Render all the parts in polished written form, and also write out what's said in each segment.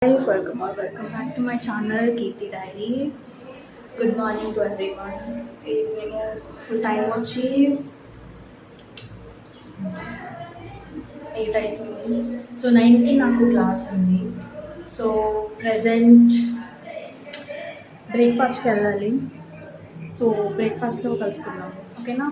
Guys, welcome back to my channel Kirti Diaries. Good morning to everyone. నేను ఇప్పుడు time వచ్చి 8 అవుతుంది. So 9కి నాకు క్లాస్ ఉంది. సో ప్రజెంట్ బ్రేక్ఫాస్ట్కి వెళ్ళాలి. సో బ్రేక్ఫాస్ట్లో కలుసుకుందాం, ఓకేనా?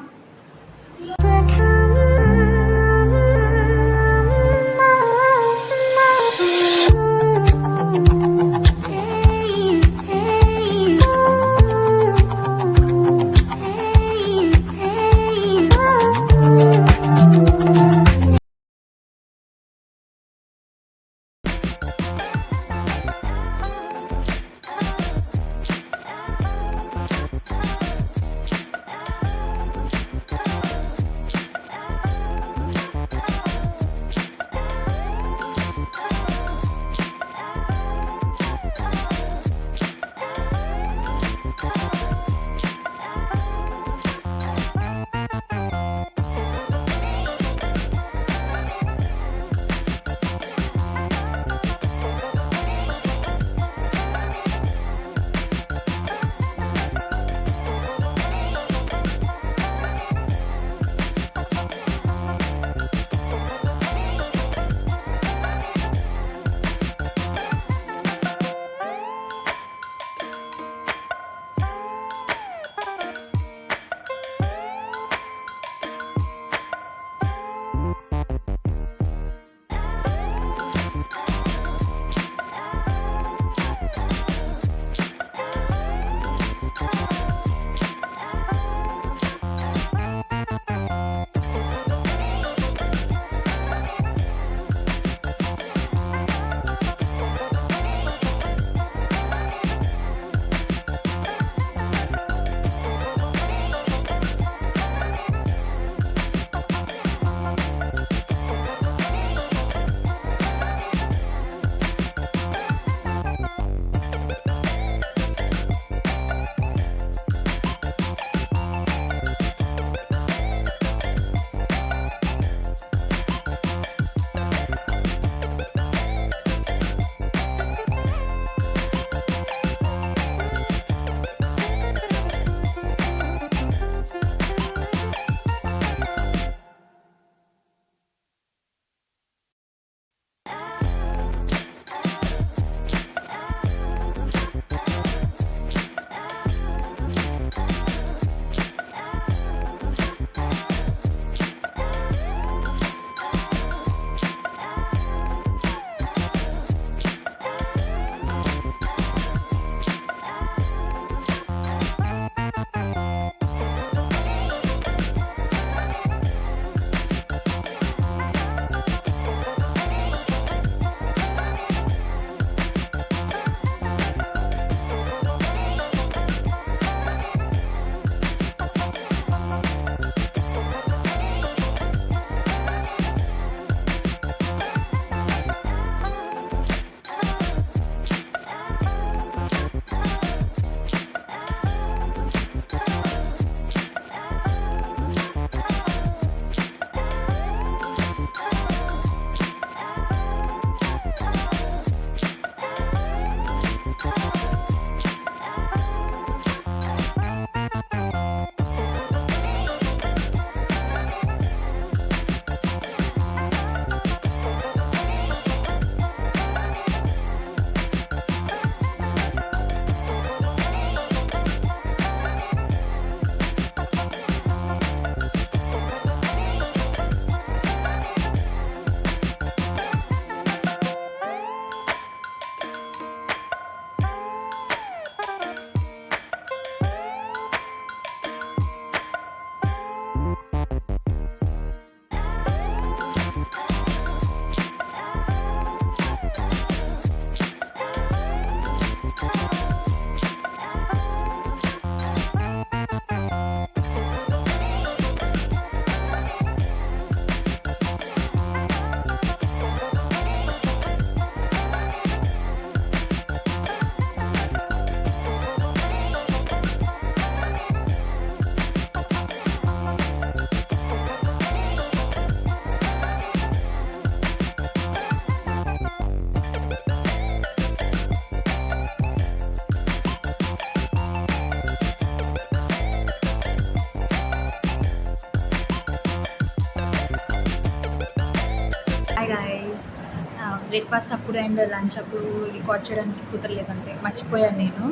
బ్రేక్ఫాస్ట్ అప్పుడు అండ్ లంచ్ అప్పుడు రికార్డ్ చేయడానికి కుదరలేదంటే మర్చిపోయాను నేను.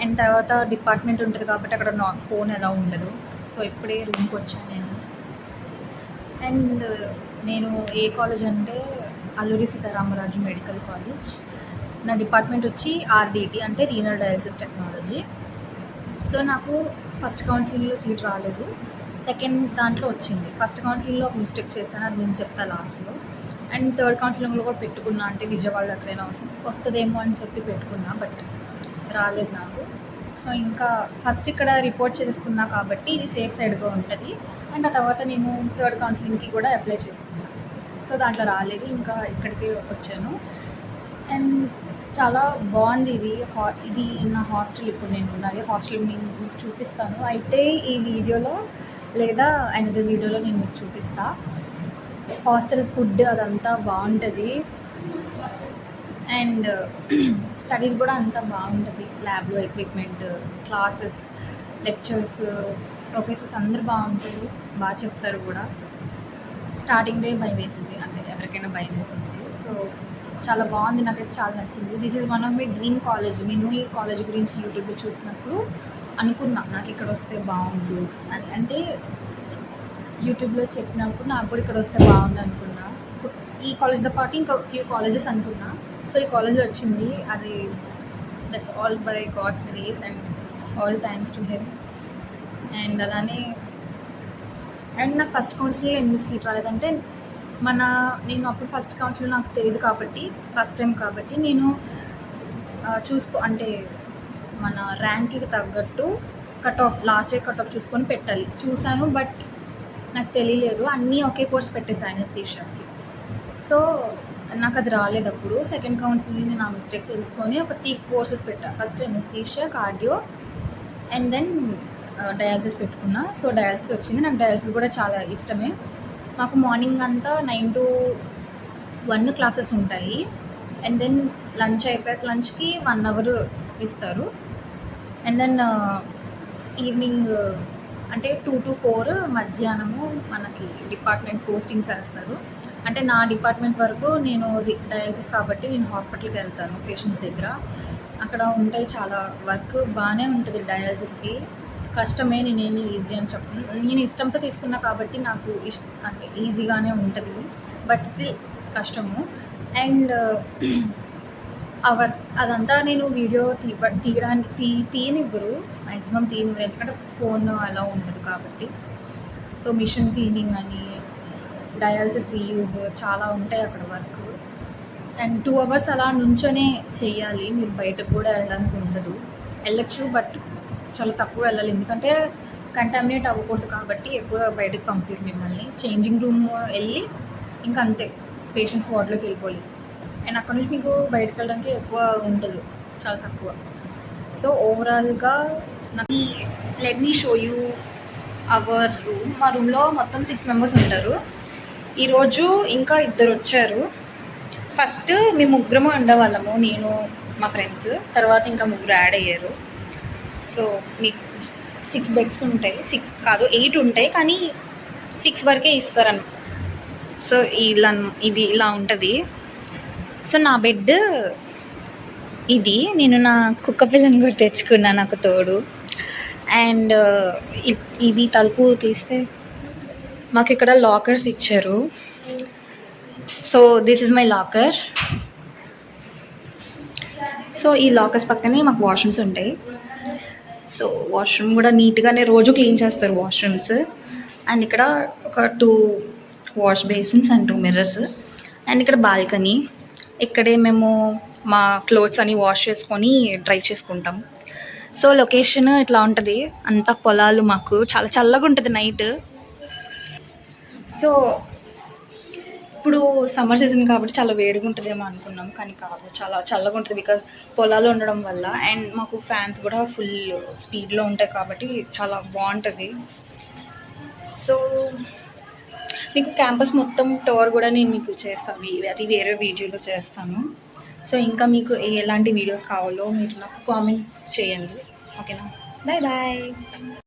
అండ్ తర్వాత డిపార్ట్మెంట్ ఉంటుంది కాబట్టి అక్కడ ఫోన్ ఎలా ఉండదు. సో ఇప్పుడే రూమ్కి వచ్చాను నేను. అండ్ నేను ఏ కాలేజ్ అంటే అల్లూరి సీతారామరాజు మెడికల్ కాలేజ్. నా డిపార్ట్మెంట్ వచ్చి ఆర్డిటి అంటే రీనల్ డయాలసిస్ టెక్నాలజీ. సో నాకు ఫస్ట్ కౌన్సిలింగ్లో సీట్ రాలేదు, సెకండ్ దాంట్లో వచ్చింది. ఫస్ట్ కౌన్సిలింగ్లో ఒక మిస్టేక్ చేశాను, అది నేను చెప్తాను లాస్ట్లో. అండ్ థర్డ్ కౌన్సిలింగ్లో కూడా పెట్టుకున్నా, అంటే విజయవాడలో ఎక్కడైనా వస్తుందేమో అని చెప్పి పెట్టుకున్నా, బట్ రాలేదు నాకు. సో ఇంకా ఫస్ట్ ఇక్కడ రిపోర్ట్ చేసుకున్నా కాబట్టి ఇది సేఫ్ సైడ్గా ఉంటుంది. అండ్ ఆ తర్వాత నేను థర్డ్ కౌన్సిలింగ్కి కూడా అప్లై చేసుకున్నాను. సో దాంట్లో రాలేదు, ఇంకా ఇక్కడికి వచ్చాను. అండ్ చాలా బాగుంది ఇది నా హాస్టల్. ఇప్పుడు నేను ఉన్నది హాస్టల్ మీకు చూపిస్తాను అయితే ఈ వీడియోలో, లేదా అనదర్ వీడియోలో నేను మీకు చూపిస్తా. హాస్టల్ ఫుడ్ అదంతా బాగుంటుంది అండ్ స్టడీస్ కూడా అంతా బాగుంటుంది. ల్యాబ్లో ఎక్విప్మెంట్, క్లాసెస్, లెక్చర్స్, ప్రొఫెసర్స్ అందరూ బాగుంటారు, బాగా చెప్తారు కూడా. స్టార్టింగ్ డే భయం వేసింది, అంటే ఎవరికైనా భయం వేసింది. సో చాలా బాగుంది, నాకైతే చాలా నచ్చింది. This is one of my dream college. నేను ఈ కాలేజ్ గురించి యూట్యూబ్లో చూసినప్పుడు అనుకున్నా నాకు ఇక్కడ వస్తే బాగుండు అని. అంటే యూట్యూబ్లో చెప్పినప్పుడు నాకు కూడా ఇక్కడ వస్తే బాగుండు అనుకున్నా. ఈ కాలేజ్తో పాటు ఇంకా ఫ్యూ కాలేజెస్ అనుకున్నా. సో ఈ కాలేజ్ వచ్చింది, అది that's all by God's grace and all thanks to him. And అలానే అండ్ నాకు ఫస్ట్ కౌన్సిలింగ్లో ఎందుకు సీట్ రాలేదంటే నేను అప్పుడు ఫస్ట్ కౌన్సిలింగ్ నాకు తెలియదు కాబట్టి, ఫస్ట్ టైం కాబట్టి నేను అంటే మన ర్యాంక్కి తగ్గట్టు cut off, last year cut off చూసుకొని పెట్టాలి. చూశాను బట్ నాకు తెలియలేదు, అన్నీ ఒకే కోర్స్ పెట్టేసాను అనస్థీషియాకి. సో నాకు అది రాలేదు. అప్పుడు సెకండ్ కౌన్సిలింగ్ నేను ఆ మిస్టేక్ తెలుసుకొని ఒక 3 కోర్సెస్ పెట్టా. First anaesthesia, cardio and then dialysis పెట్టుకున్నా. సో డయాలసిస్ వచ్చింది, నాకు డయాలసిస్ కూడా చాలా ఇష్టమే. మాకు మార్నింగ్ అంతా 9 to 1 క్లాసెస్ ఉంటాయి. అండ్ దెన్ లంచ్ అయిపోయాక లంచ్కి 1 hour ఇస్తారు. అండ్ దెన్ ఈవినింగ్ అంటే 2 to 4 మధ్యాహ్నము మనకి డిపార్ట్మెంట్ పోస్టింగ్స్ వేస్తారు. అంటే నా డిపార్ట్మెంట్ వరకు నేను డయాలసిస్ కాబట్టి నేను హాస్పిటల్కి వెళ్తాను పేషెంట్స్ దగ్గర. అక్కడ ఉంటాయి చాలా వర్క్, బాగానే ఉంటుంది డయాలసిస్కి. కష్టమే, నేనేమి ఈజీ అని చెప్పను. నేను ఇష్టంతో తీసుకున్నా కాబట్టి నాకు అంటే ఈజీగానే ఉంటుంది, బట్ స్టిల్ కష్టము. అండ్ అదంతా నేను వీడియో తీయనివ్వరు, మ్యాక్సిమం తీయనివ్వరు, ఎందుకంటే ఫోన్ అలా ఉండదు కాబట్టి. సో మిషన్ క్లీనింగ్ అని, డయాలసిస్ రీయూజ్ చాలా ఉంటాయి అక్కడ వర్క్. అండ్ 2 hours అలా నుంచొనే చెయ్యాలి, మీరు బయటకు కూడా వెళ్ళడానికి ఉండదు. వెళ్ళచ్చు బట్ చాలా తక్కువ వెళ్ళాలి, ఎందుకంటే కంటామినేట్ అవ్వకూడదు కాబట్టి ఎక్కువ బయటకు పంపారు మిమ్మల్ని. చేంజింగ్ రూమ్ వెళ్ళి ఇంకా అంతే, పేషెంట్స్ వార్డులోకి వెళ్ళిపోవాలి. అండ్ అక్కడ నుంచి మీకు బయటకు వెళ్ళడానికి ఎక్కువ ఉండదు, చాలా తక్కువ. సో ఓవరాల్గా నాకు let me show you our room. మా రూమ్లో మొత్తం 6 members ఉంటారు. ఈరోజు ఇంకా 2 వచ్చారు. ఫస్ట్ మేము 3 ఉండేవాళ్ళము, నేను మా ఫ్రెండ్స్. తర్వాత ఇంకా 3 యాడ్ అయ్యారు. సో మీకు 6 beds ఉంటాయి, 6 కాదు 8 ఉంటాయి, కానీ 6 వరకే ఇస్తారన్నమాట. సో ఇది ఇలా ఉంటుంది. సో నా బెడ్ ఇది, నేను నా కుక్క పిల్లని కూడా తెచ్చుకున్నా నాకు తోడు. అండ్ ఇది తలుపు తీస్తే మాకు ఇక్కడ లాకర్స్ ఇచ్చారు. So this is my locker. So ఈ లాకర్స్ పక్కనే మాకు వాష్రూమ్స్ ఉంటాయి. సో వాష్రూమ్ కూడా నీట్గానే రోజు క్లీన్ చేస్తారు వాష్రూమ్స్. అండ్ ఇక్కడ ఒక 2 wash basins and 2 mirrors. And ఇక్కడ బాల్కనీ, ఇక్కడే మేము మా క్లోత్స్ అని వాష్ చేసుకొని డ్రై చేసుకుంటాం. సో లొకేషన్ ఇట్లా ఉంటుంది, అంతా పొలాలు, మాకు చాలా చల్లగా ఉంటుంది నైట్. సో ఇప్పుడు సమ్మర్ సీజన్ కాబట్టి చాలా వేడిగా ఉంటుందేమో అనుకున్నాం, కానీ కాదు, చాలా చల్లగా ఉంటుంది బికాజ్ పొలాలు ఉండడం వల్ల. అండ్ మాకు ఫ్యాన్స్ కూడా ఫుల్ స్పీడ్లో ఉంటాయి కాబట్టి చాలా బాగుంటుంది. సో మీకు క్యాంపస్ మొత్తం టూర్ కూడా నేను మీకు చేస్తాను, అది వేరే వీడియోలో చేస్తాను. సో ఇంకా మీకు ఎలాంటి వీడియోస్ కావాలో మీరు నాకు కామెంట్ చేయండి, ఓకేనా? Bye bye.